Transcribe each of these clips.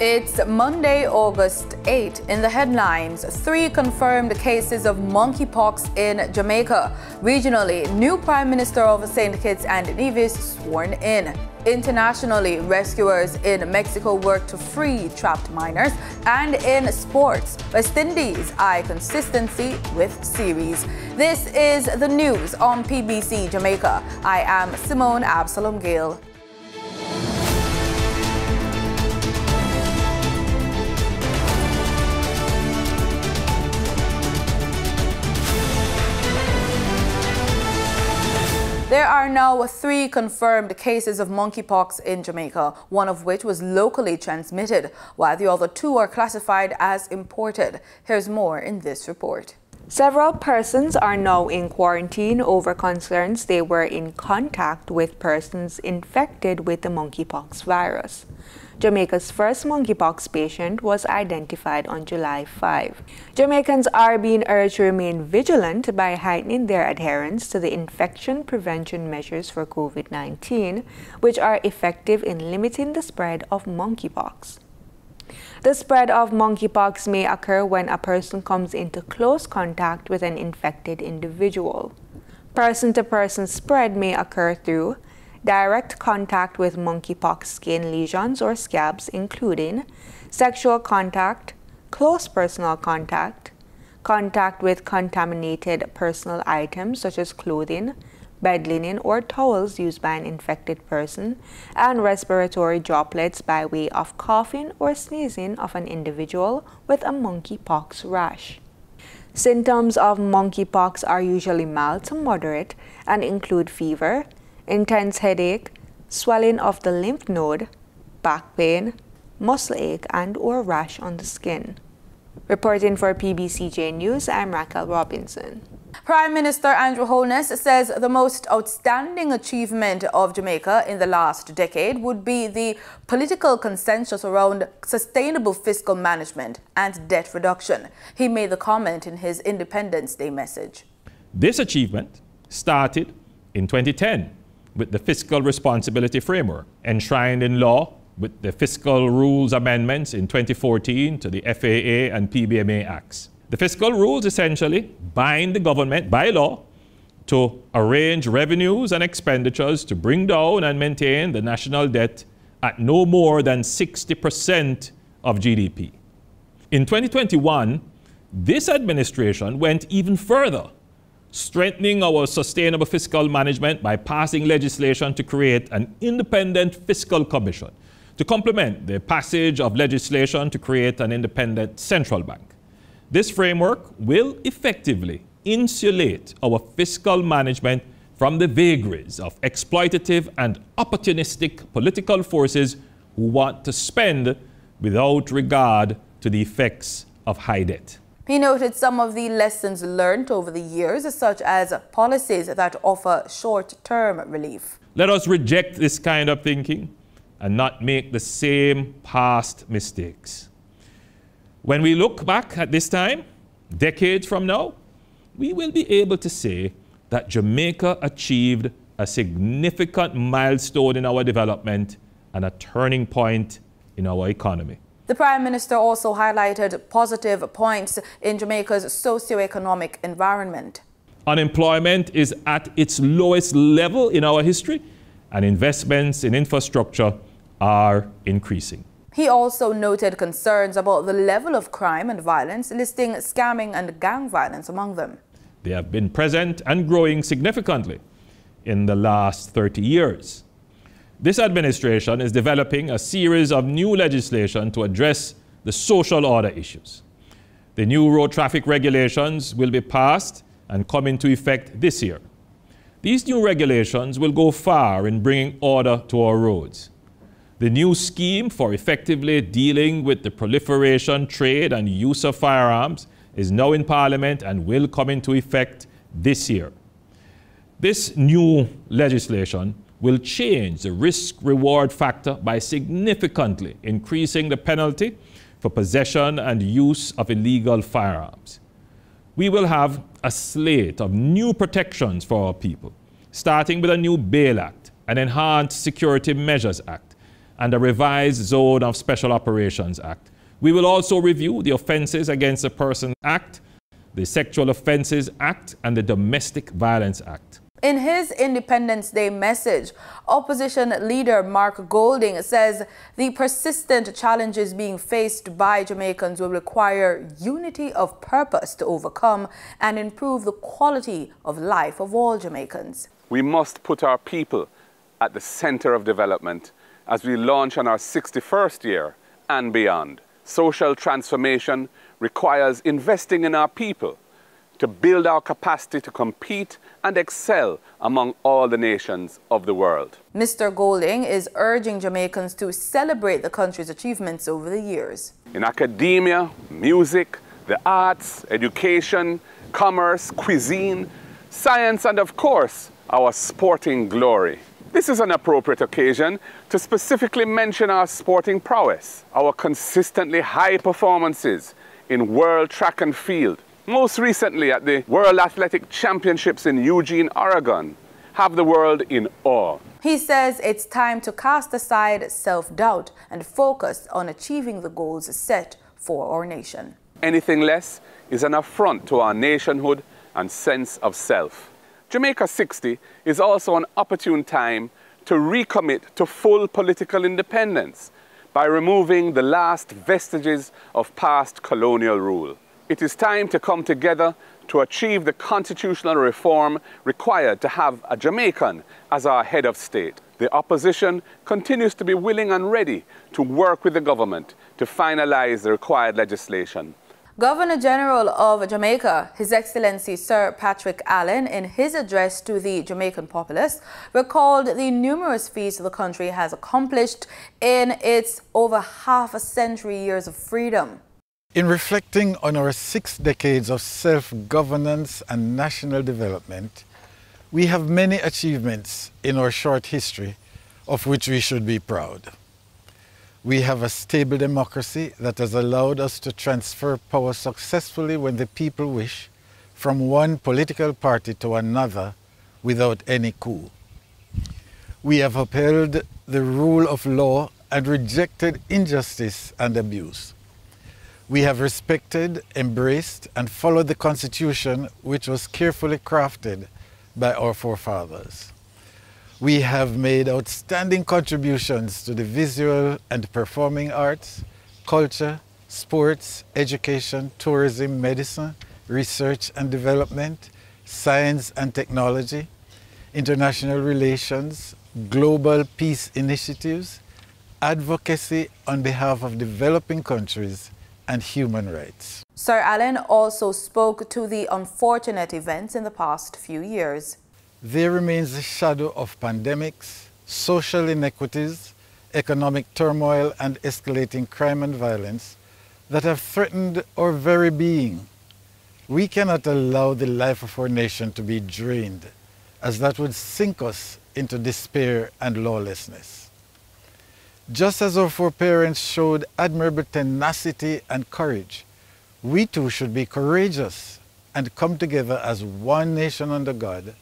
It's Monday, August 8. In the headlines, 3 confirmed cases of monkeypox in Jamaica. Regionally, new Prime Minister of St. Kitts and Nevis sworn in. Internationally, rescuers in Mexico work to free trapped miners. And in sports, West Indies eye consistency with series. This is the news on PBC Jamaica. I am Simone Absalom Gale. There are now 3 confirmed cases of monkeypox in Jamaica, one of which was locally transmitted, while the other 2 are classified as imported. Here's more in this report. Several persons are now in quarantine over concerns they were in contact with persons infected with the monkeypox virus. Jamaica's first monkeypox patient was identified on July 5. Jamaicans are being urged to remain vigilant by heightening their adherence to the infection prevention measures for COVID-19, which are effective in limiting the spread of monkeypox. The spread of monkeypox may occur when a person comes into close contact with an infected individual. Person-to-person spread may occur through direct contact with monkeypox skin lesions or scabs, including sexual contact, close personal contact, contact with contaminated personal items such as clothing, bed linen, or towels used by an infected person, and respiratory droplets by way of coughing or sneezing of an individual with a monkeypox rash. Symptoms of monkeypox are usually mild to moderate and include fever, intense headache, swelling of the lymph node, back pain, muscle ache, and/or rash on the skin. Reporting for PBCJ News, I'm Raquel Robinson. Prime Minister Andrew Holness says the most outstanding achievement of Jamaica in the last decade would be the political consensus around sustainable fiscal management and debt reduction. He made the comment in his Independence Day message. This achievement started in 2010 with the Fiscal Responsibility Framework, enshrined in law with the Fiscal Rules Amendments in 2014 to the FAA and PBMA Acts. The fiscal rules essentially bind the government by law to arrange revenues and expenditures to bring down and maintain the national debt at no more than 60% of GDP. In 2021, this administration went even further, strengthening our sustainable fiscal management by passing legislation to create an independent fiscal commission to complement the passage of legislation to create an independent central bank. This framework will effectively insulate our fiscal management from the vagaries of exploitative and opportunistic political forces who want to spend without regard to the effects of high debt. He noted some of the lessons learned over the years, such as policies that offer short-term relief. Let us reject this kind of thinking and not make the same past mistakes. When we look back at this time, decades from now, we will be able to say that Jamaica achieved a significant milestone in our development and a turning point in our economy. The Prime Minister also highlighted positive points in Jamaica's socio-economic environment. Unemployment is at its lowest level in our history, and investments in infrastructure are increasing. He also noted concerns about the level of crime and violence, listing scamming and gang violence among them. They have been present and growing significantly in the last 30 years. This administration is developing a series of new legislation to address the social order issues. The new road traffic regulations will be passed and come into effect this year. These new regulations will go far in bringing order to our roads. The new scheme for effectively dealing with the proliferation, trade, and use of firearms is now in Parliament and will come into effect this year. This new legislation will change the risk-reward factor by significantly increasing the penalty for possession and use of illegal firearms. We will have a slate of new protections for our people, starting with a new Bail Act, an Enhanced Security Measures Act, and a revised Zone of Special Operations Act. We will also review the Offences Against a Person Act, the Sexual Offences Act, and the Domestic Violence Act. In his Independence Day message, opposition leader Mark Golding says the persistent challenges being faced by Jamaicans will require unity of purpose to overcome and improve the quality of life of all Jamaicans. We must put our people at the center of development as we launch on our 61st year and beyond. Social transformation requires investing in our people to build our capacity to compete and excel among all the nations of the world. Mr. Golding is urging Jamaicans to celebrate the country's achievements over the years. In academia, music, the arts, education, commerce, cuisine, science, and of course, our sporting glory. This is an appropriate occasion to specifically mention our sporting prowess, our consistently high performances in world track and field. Most recently at the World Athletic Championships in Eugene, Oregon, have the world in awe. He says it's time to cast aside self-doubt and focus on achieving the goals set for our nation. Anything less is an affront to our nationhood and sense of self. Jamaica 60 is also an opportune time to recommit to full political independence by removing the last vestiges of past colonial rule. It is time to come together to achieve the constitutional reform required to have a Jamaican as our head of state. The opposition continues to be willing and ready to work with the government to finalize the required legislation. Governor General of Jamaica, His Excellency Sir Patrick Allen, in his address to the Jamaican populace, recalled the numerous feats the country has accomplished in its over half a century years of freedom. In reflecting on our 6 decades of self-governance and national development, we have many achievements in our short history of which we should be proud. We have a stable democracy that has allowed us to transfer power successfully when the people wish, from one political party to another without any coup. We have upheld the rule of law and rejected injustice and abuse. We have respected, embraced, and followed the Constitution, which was carefully crafted by our forefathers. We have made outstanding contributions to the visual and performing arts, culture, sports, education, tourism, medicine, research and development, science and technology, international relations, global peace initiatives, advocacy on behalf of developing countries, and human rights. Sir Allen also spoke to the unfortunate events in the past few years. There remains the shadow of pandemics, social inequities, economic turmoil, and escalating crime and violence that have threatened our very being. We cannot allow the life of our nation to be drained, as that would sink us into despair and lawlessness. Just as our foreparents showed admirable tenacity and courage, we too should be courageous and come together as one nation under God,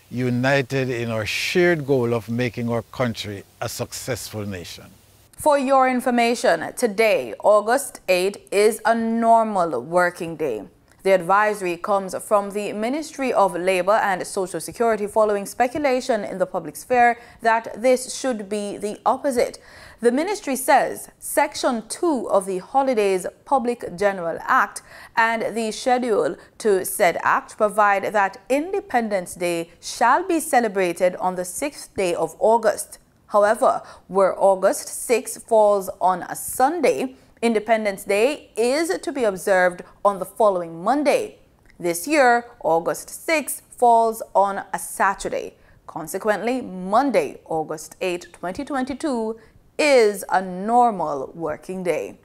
united in our shared goal of making our country a successful nation. For your information, today, August 8, is a normal working day. The advisory comes from the Ministry of Labour and Social Security following speculation in the public sphere that this should be the opposite. The ministry says Section 2 of the Holidays Public General Act and the schedule to said act provide that Independence Day shall be celebrated on the 6th day of August. However, where August 6 falls on a Sunday, Independence Day is to be observed on the following Monday. This year, August 6 falls on a Saturday. Consequently, Monday, August 8, 2022, is a normal working day.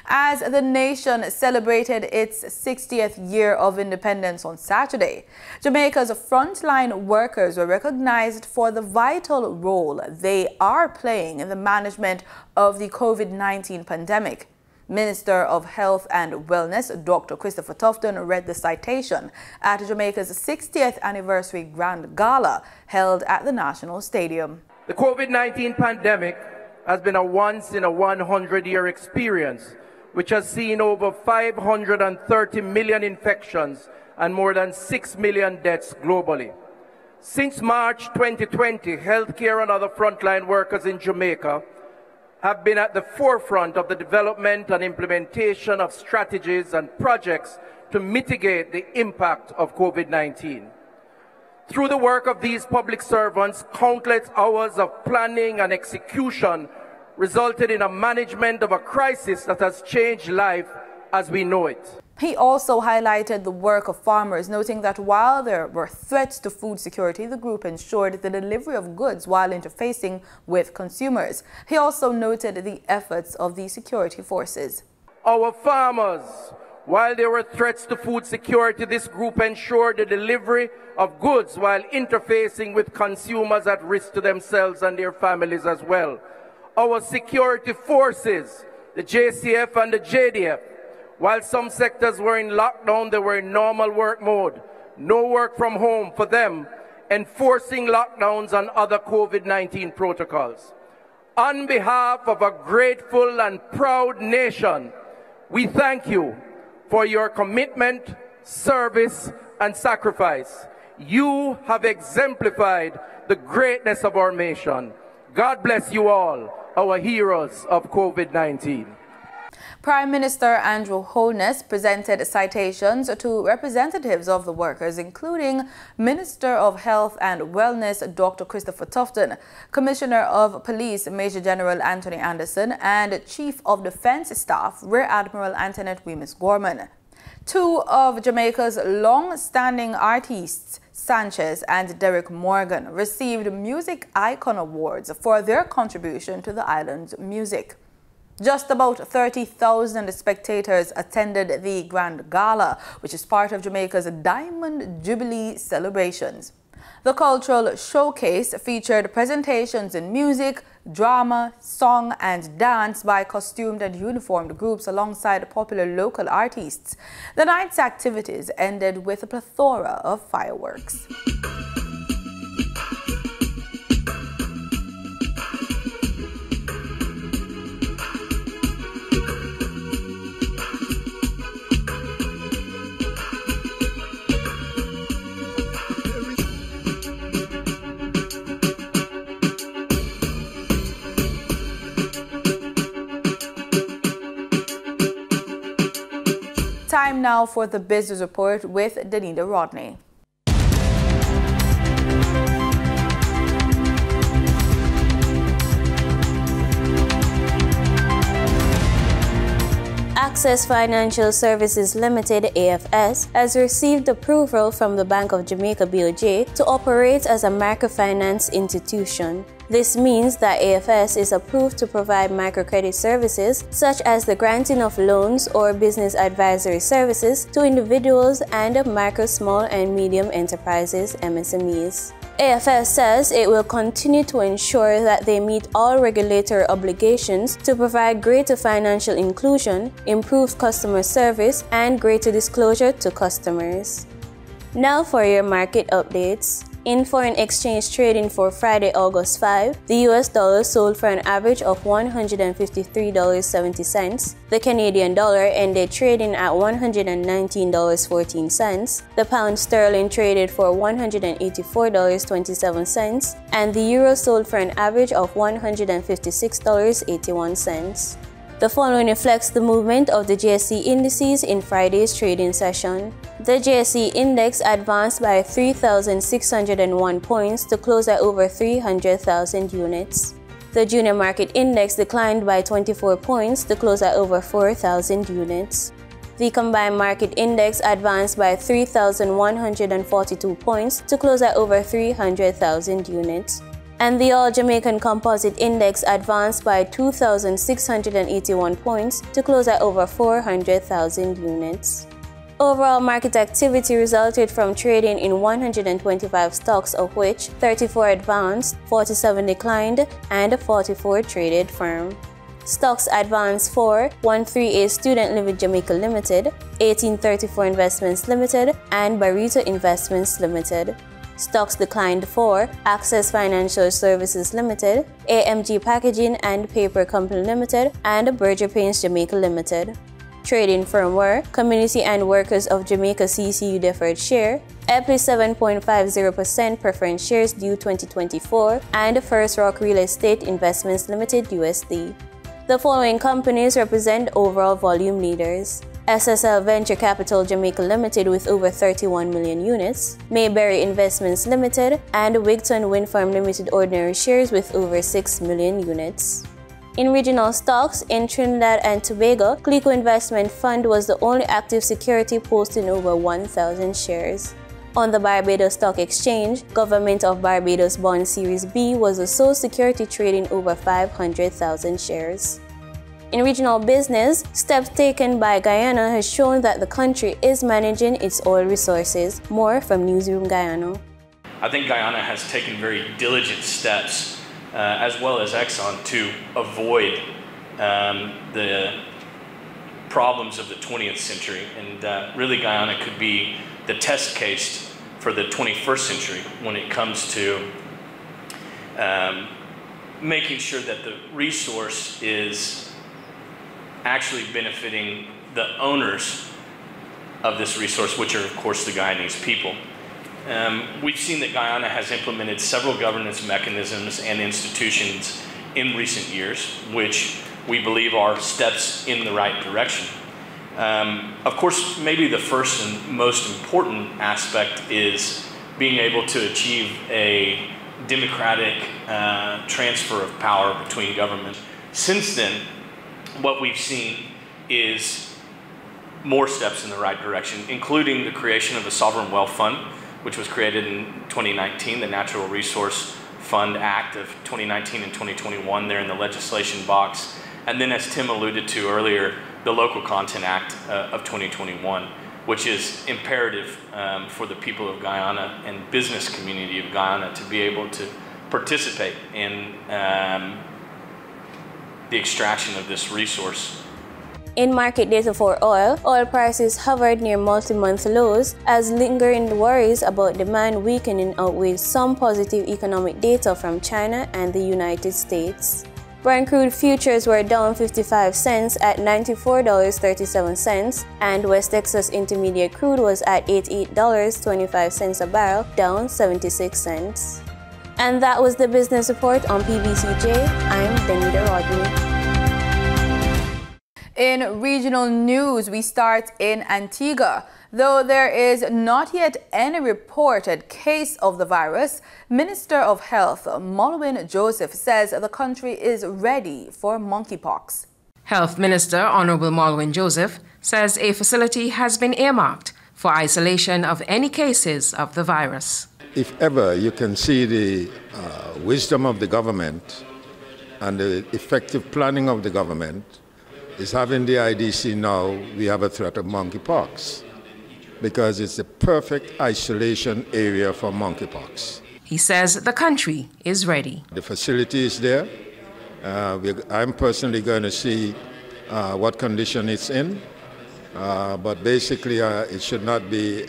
As the nation celebrated its 60th year of independence on Saturday, Jamaica's frontline workers were recognized for the vital role they are playing in the management of the COVID-19 pandemic. Minister of Health and Wellness, Dr. Christopher Tufton, read the citation at Jamaica's 60th anniversary Grand Gala held at the National Stadium. The COVID-19 pandemic has been a once-in-a-100-year experience, which has seen over 530 million infections and more than 6 million deaths globally. Since March 2020, healthcare and other frontline workers in Jamaica have been at the forefront of the development and implementation of strategies and projects to mitigate the impact of COVID-19. Through the work of these public servants, countless hours of planning and execution resulted in a management of a crisis that has changed life as we know it. He also highlighted the work of farmers, noting that while there were threats to food security, the group ensured the delivery of goods while interfacing with consumers. He also noted the efforts of the security forces. Our farmers, while there were threats to food security, this group ensured the delivery of goods while interfacing with consumers at risk to themselves and their families as well. Our security forces, the JCF and the JDF, while some sectors were in lockdown, they were in normal work mode. No work from home for them, enforcing lockdowns and other COVID-19 protocols. On behalf of a grateful and proud nation, we thank you for your commitment, service, and sacrifice. You have exemplified the greatness of our nation. God bless you all, our heroes of COVID-19. Prime Minister Andrew Holness presented citations to representatives of the workers, including Minister of Health and Wellness Dr. Christopher Tufton, Commissioner of Police Major General Anthony Anderson, and Chief of Defense Staff Rear Admiral Antoinette Wemyss-Gorman. Two of Jamaica's long-standing artists, Sanchez and Derek Morgan, received Music Icon Awards for their contribution to the island's music. Just about 30,000 spectators attended the Grand Gala, which is part of Jamaica's Diamond Jubilee celebrations. The cultural showcase featured presentations in music, drama, song and dance by costumed and uniformed groups alongside popular local artists. The night's activities ended with a plethora of fireworks. Time now for the business report with Danita Rodney. Access Financial Services Limited (AFS) has received approval from the Bank of Jamaica (BOJ) to operate as a microfinance institution. This means that AFS is approved to provide microcredit services such as the granting of loans or business advisory services to individuals and micro, small and medium enterprises (MSMEs). AFS says it will continue to ensure that they meet all regulatory obligations to provide greater financial inclusion, improved customer service, and greater disclosure to customers. Now for your market updates. In foreign exchange trading for Friday, August 5, the US dollar sold for an average of $153.70. The Canadian dollar ended trading at $119.14. The pound sterling traded for $184.27, and the euro sold for an average of $156.81. The following reflects the movement of the JSE indices in Friday's trading session. The JSE index advanced by 3,601 points to close at over 300,000 units. The junior market index declined by 24 points to close at over 4,000 units. The combined market index advanced by 3,142 points to close at over 300,000 units. And the All-Jamaican Composite Index advanced by 2,681 points to close at over 400,000 units. Overall market activity resulted from trading in 125 stocks, of which 34 advanced, 47 declined, and 44 traded firm. Stocks advanced for 138 Student Living Jamaica Limited, 1834 Investments Limited, and Barito Investments Limited. Stocks declined for Access Financial Services Limited, AMG Packaging and Paper Company Limited, and Berger Paints Jamaica Limited. Trading firm were Community and Workers of Jamaica CCU Deferred Share, EPI 7.50% Preference Shares due 2024, and First Rock Real Estate Investments Limited USD. The following companies represent overall volume leaders: SSL Venture Capital Jamaica Limited with over 31 million units, Mayberry Investments Limited, and Wigton Wind Farm Limited ordinary shares with over 6 million units. In regional stocks, in Trinidad and Tobago, Clico Investment Fund was the only active security posting over 1,000 shares. On the Barbados Stock Exchange, Government of Barbados Bond Series B was the sole security trading over 500,000 shares. In regional business, steps taken by Guyana has shown that the country is managing its oil resources. More from Newsroom Guyana. I think Guyana has taken very diligent steps, as well as Exxon, to avoid the problems of the 20th century. And really, Guyana could be the test case for the 21st century when it comes to making sure that the resource is actually benefiting the owners of this resource, which are, of course, the Guyanese people. We've seen that Guyana has implemented several governance mechanisms and institutions in recent years, which we believe are steps in the right direction. Of course, maybe the first and most important aspect is being able to achieve a democratic transfer of power between governments. Since then, what we've seen is more steps in the right direction, including the creation of the Sovereign Wealth Fund, which was created in 2019, the Natural Resource Fund Act of 2019 and 2021 there in the legislation box. And then, as Tim alluded to earlier, the Local Content Act of 2021, which is imperative for the people of Guyana and business community of Guyana to be able to participate in the extraction of this resource. In market data for oil prices hovered near multi-month lows as lingering worries about demand weakening outweighed some positive economic data from China and the United States. Brent crude futures were down 55 cents at $94.37, and West Texas Intermediate crude was at $88.25 a barrel, down 76 cents. And that was the business report on PBCJ. I'm Denida Rodney. In regional news, we start in Antigua. Though there is not yet any reported case of the virus, Minister of Health Molwyn Joseph says the country is ready for monkeypox. Health Minister Honorable Molwyn Joseph says a facility has been earmarked for isolation of any cases of the virus. If ever you can see the wisdom of the government and the effective planning of the government, is having the IDC now, we have a threat of monkeypox, because it's the perfect isolation area for monkeypox. He says the country is ready. The facility is there. I'm personally going to see what condition it's in, but basically it should not be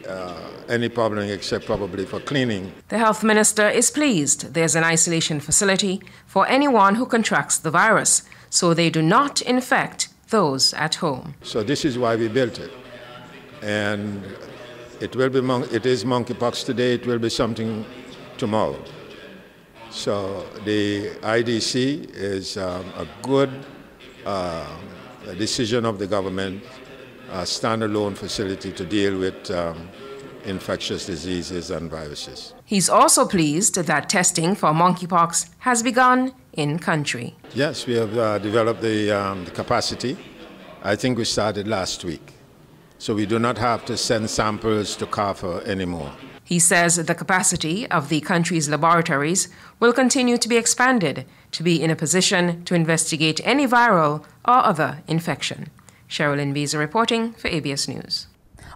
any problem except probably for cleaning. The health minister is pleased there's an isolation facility for anyone who contracts the virus, so they do not infect those at home. So this is why we built it. And it will be it is monkeypox today, it will be something tomorrow. So the IDC is a good decision of the government, a standalone facility to deal with infectious diseases and viruses. He's also pleased that testing for monkeypox has begun in country. Yes, we have developed the capacity. I think we started last week. So we do not have to send samples to CARFA anymore. He says the capacity of the country's laboratories will continue to be expanded to be in a position to investigate any viral or other infection. Sherilyn Beezer reporting for ABS News.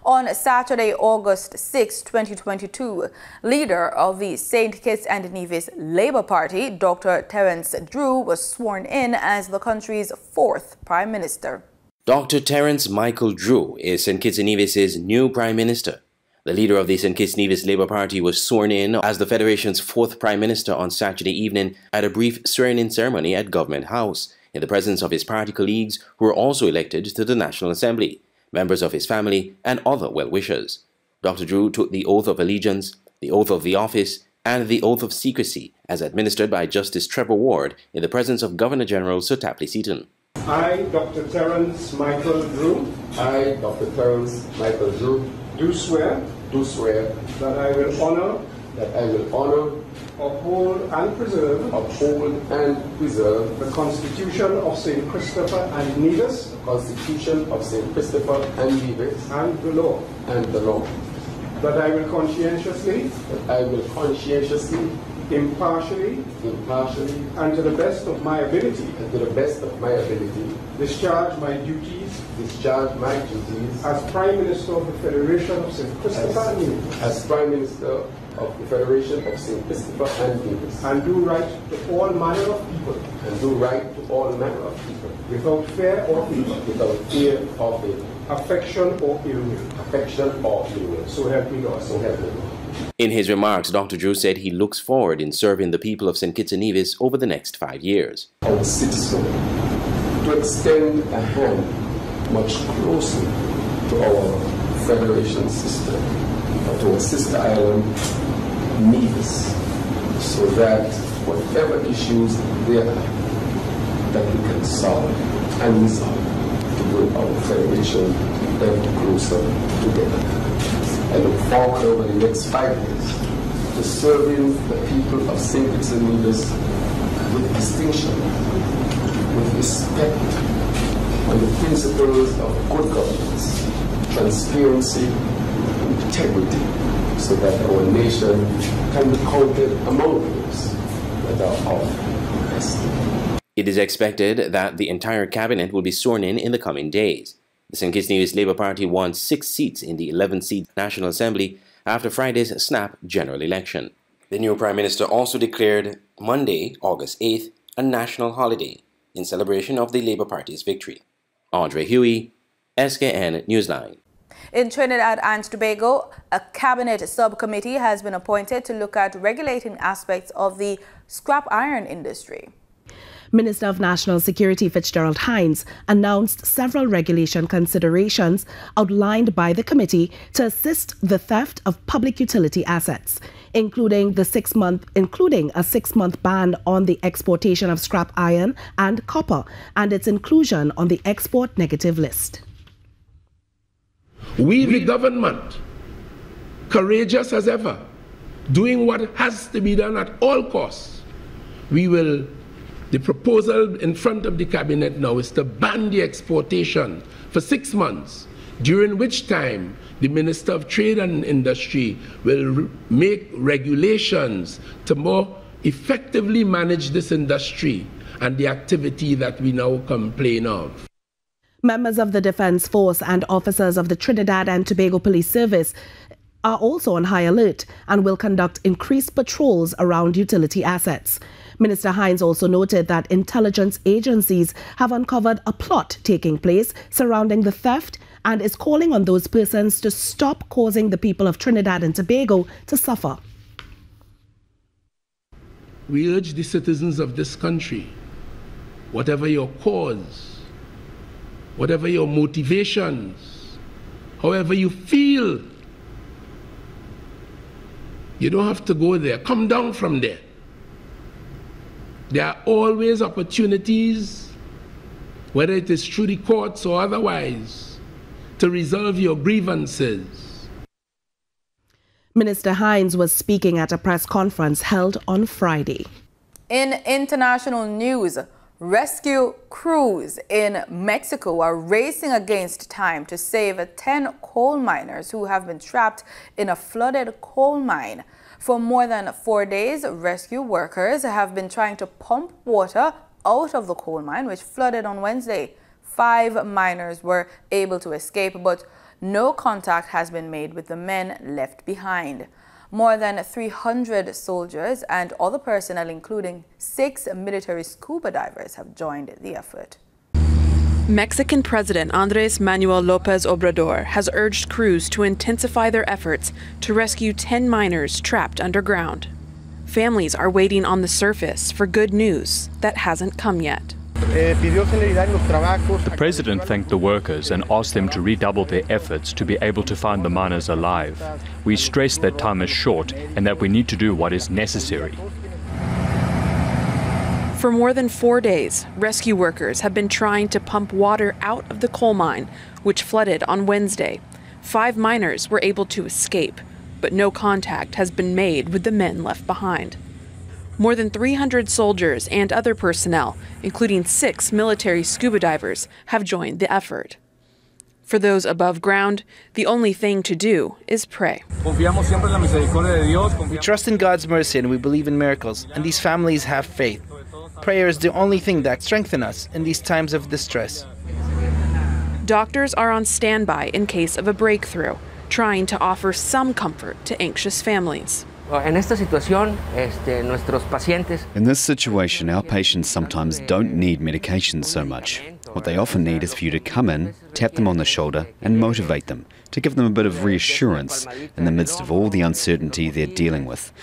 On Saturday, August 6, 2022, leader of the St. Kitts and Nevis Labour Party, Dr. Terence Drew, was sworn in as the country's fourth Prime Minister. Dr. Terence Michael Drew is St. Kitts and Nevis's new Prime Minister. The leader of the St. Kitts Nevis Labour Party was sworn in as the Federation's fourth Prime Minister on Saturday evening at a brief swearing-in ceremony at Government House, in the presence of his party colleagues who were also elected to the National Assembly, members of his family, and other well-wishers. Dr. Drew took the oath of allegiance, the oath of the office, and the oath of secrecy as administered by Justice Trevor Ward in the presence of Governor-General Sir Tapley Seaton. I, Dr. Terence Michael Drew. I, Dr. Terence Michael Drew. Do swear. That I will honor. Uphold and preserve. The Constitution of St. Christopher and Nevis. And the law. That I will conscientiously. Impartially. And to the best of my ability. Discharge my duties. As Prime Minister of the Federation of St. Christopher and Nevis. And do right to all manner of people. Without fear or favor. Affection or ill will. So help me God. In his remarks, Dr. Drew said he looks forward in serving the people of St. Kitts and Nevis over the next 5 years. Our citizen to extend a hand much closer to our federation sister, to our sister island, Nevis, so that whatever issues there are, that we can solve and resolve to bring our federation ever closer together. I look forward over the next 5 years to serving the people of St. Kitts and Nevis with distinction, with respect, on the principles of good governance, transparency, integrity, so that our nation can be counted among those that are of the best. It is expected that the entire cabinet will be sworn in the coming days. The St. Kitts Nevis Labour Party won 6 seats in the 11-seat National Assembly after Friday's snap general election. The new Prime Minister also declared Monday, August 8th, a national holiday in celebration of the Labour Party's victory. Andre Huey, SKN Newsline. In Trinidad and Tobago, a cabinet subcommittee has been appointed to look at regulating aspects of the scrap iron industry. Minister of National Security Fitzgerald Hines announced several regulation considerations outlined by the committee to assist the theft of public utility assets, including a 6-month ban on the exportation of scrap iron and copper and its inclusion on the export negative list. We, the government, courageous as ever, doing what has to be done at all costs, the proposal in front of the cabinet now is to ban the exportation for 6 months, during which time the Minister of Trade and Industry will make regulations to more effectively manage this industry and the activity that we now complain of. Members of the Defence Force and officers of the Trinidad and Tobago Police Service are also on high alert and will conduct increased patrols around utility assets. Minister Hines also noted that intelligence agencies have uncovered a plot taking place surrounding the theft and is calling on those persons to stop causing the people of Trinidad and Tobago to suffer. We urge the citizens of this country, whatever your cause, whatever your motivations, however you feel, you don't have to go there. Come down from there. There are always opportunities, whether it is through the courts or otherwise, to resolve your grievances. Minister Hines was speaking at a press conference held on Friday. In international news, rescue crews in Mexico are racing against time to save 10 coal miners who have been trapped in a flooded coal mine. For more than 4 days, rescue workers have been trying to pump water out of the coal mine, which flooded on Wednesday. 5 miners were able to escape, but no contact has been made with the men left behind. More than 300 soldiers and other personnel, including 6 military scuba divers, have joined the effort. Mexican President Andrés Manuel López Obrador has urged crews to intensify their efforts to rescue 10 miners trapped underground. Families are waiting on the surface for good news that hasn't come yet. The president thanked the workers and asked them to redouble their efforts to be able to find the miners alive. We stress that time is short and that we need to do what is necessary. For more than 4 days, rescue workers have been trying to pump water out of the coal mine, which flooded on Wednesday. 5 miners were able to escape, but no contact has been made with the men left behind. More than 300 soldiers and other personnel, including 6 military scuba divers, have joined the effort. For those above ground, the only thing to do is pray. We trust in God's mercy and we believe in miracles, and these families have faith. Prayer is the only thing that strengthens us in these times of distress. Doctors are on standby in case of a breakthrough, trying to offer some comfort to anxious families. In this situation, our patients sometimes don't need medication so much. What they often need is for you to come in, tap them on the shoulder and motivate them, to give them a bit of reassurance in the midst of all the uncertainty they're dealing with.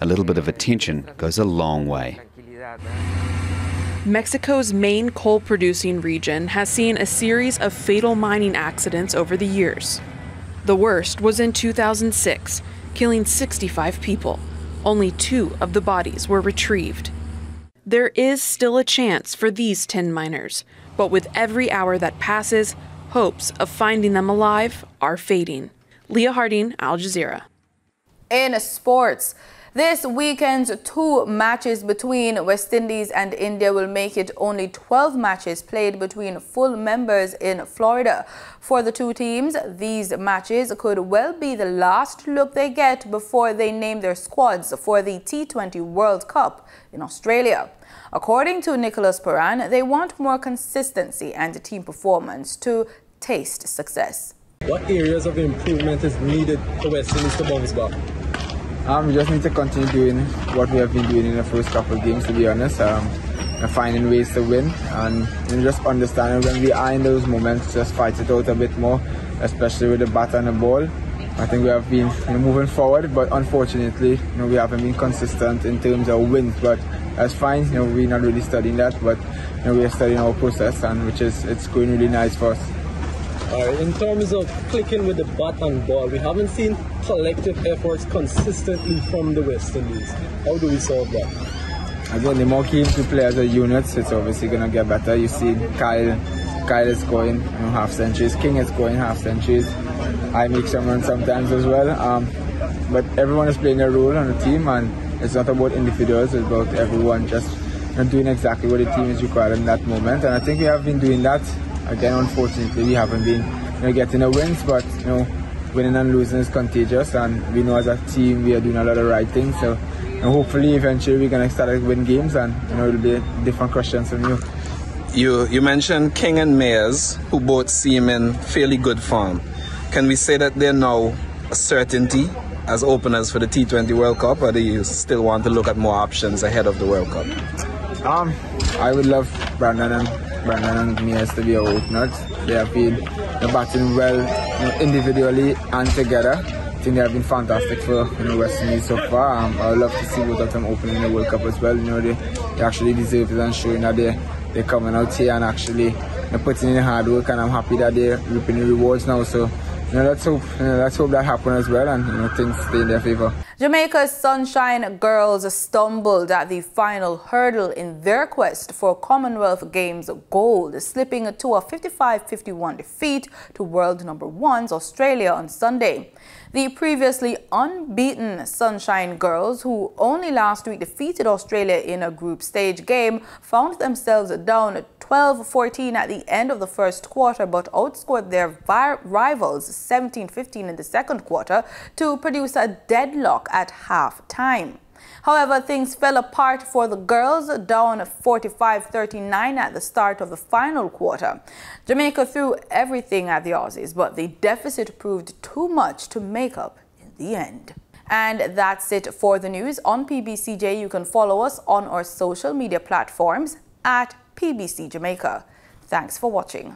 A little bit of attention goes a long way. Mexico's main coal-producing region has seen a series of fatal mining accidents over the years. The worst was in 2006, killing 65 people. Only 2 of the bodies were retrieved. There is still a chance for these 10 miners, but with every hour that passes, hopes of finding them alive are fading. Leah Harding, Al Jazeera. In sports, this weekend's 2 matches between West Indies and India will make it only 12 matches played between full members in Florida. For the 2 teams, these matches could well be the last look they get before they name their squads for the T20 World Cup in Australia. According to Nicholas Paran, they want more consistency and team performance to taste success. What areas of improvement is needed for West Indies to bounce back? We just need to continue doing what we have been doing in the first couple of games, to be honest, and finding ways to win, and just understanding when we are in those moments, just fight it out a bit more, especially with the bat and the ball. I think we have been moving forward, but unfortunately, we haven't been consistent in terms of wins. But that's fine. We're not really studying that, but we are studying our process, and it's going really nice for us. In terms of clicking with the bat and ball, we haven't seen collective efforts consistently from the West Indies. How do we solve that? Again, the more games we play as a unit, it's obviously going to get better. You see Kyle is scoring half centuries, King is scoring half centuries. I make some runs sometimes as well. But everyone is playing a role on the team, and it's not about individuals, it's about everyone just doing exactly what the team is required in that moment. And I think we have been doing that. Again, unfortunately, we haven't been getting the wins, but winning and losing is contagious, and we know as a team we are doing a lot of right things. So hopefully, eventually, we're gonna start to win games, and it'll be different questions from you. You mentioned King and Mayers, who both seem in fairly good form. Can we say that they're now a certainty as openers for the T20 World Cup, or do you still want to look at more options ahead of the World Cup? I would love Brandon and Mayers to be our openers. They have been batting well individually and together. I think they have been fantastic for West Indies so far. I would love to see both of them opening the World Cup as well. They actually deserve it, and showing that they're coming out here and actually putting in the hard work, and I'm happy that they're reaping the rewards now. So let's hope that happens as well, and things stay in their favor. Jamaica's Sunshine Girls stumbled at the final hurdle in their quest for Commonwealth Games gold, slipping to a 55-51 defeat to world number 1's Australia on Sunday. The previously unbeaten Sunshine Girls, who only last week defeated Australia in a group stage game, found themselves down 12-14 at the end of the first quarter, but outscored their rivals 17-15 in the second quarter to produce a deadlock at half-time. However, things fell apart for the girls, down 45-39 at the start of the final quarter. Jamaica threw everything at the Aussies, but the deficit proved too much to make up in the end. And that's it for the news on PBCJ. You can follow us on our social media platforms at PBCJamaica. Thanks for watching.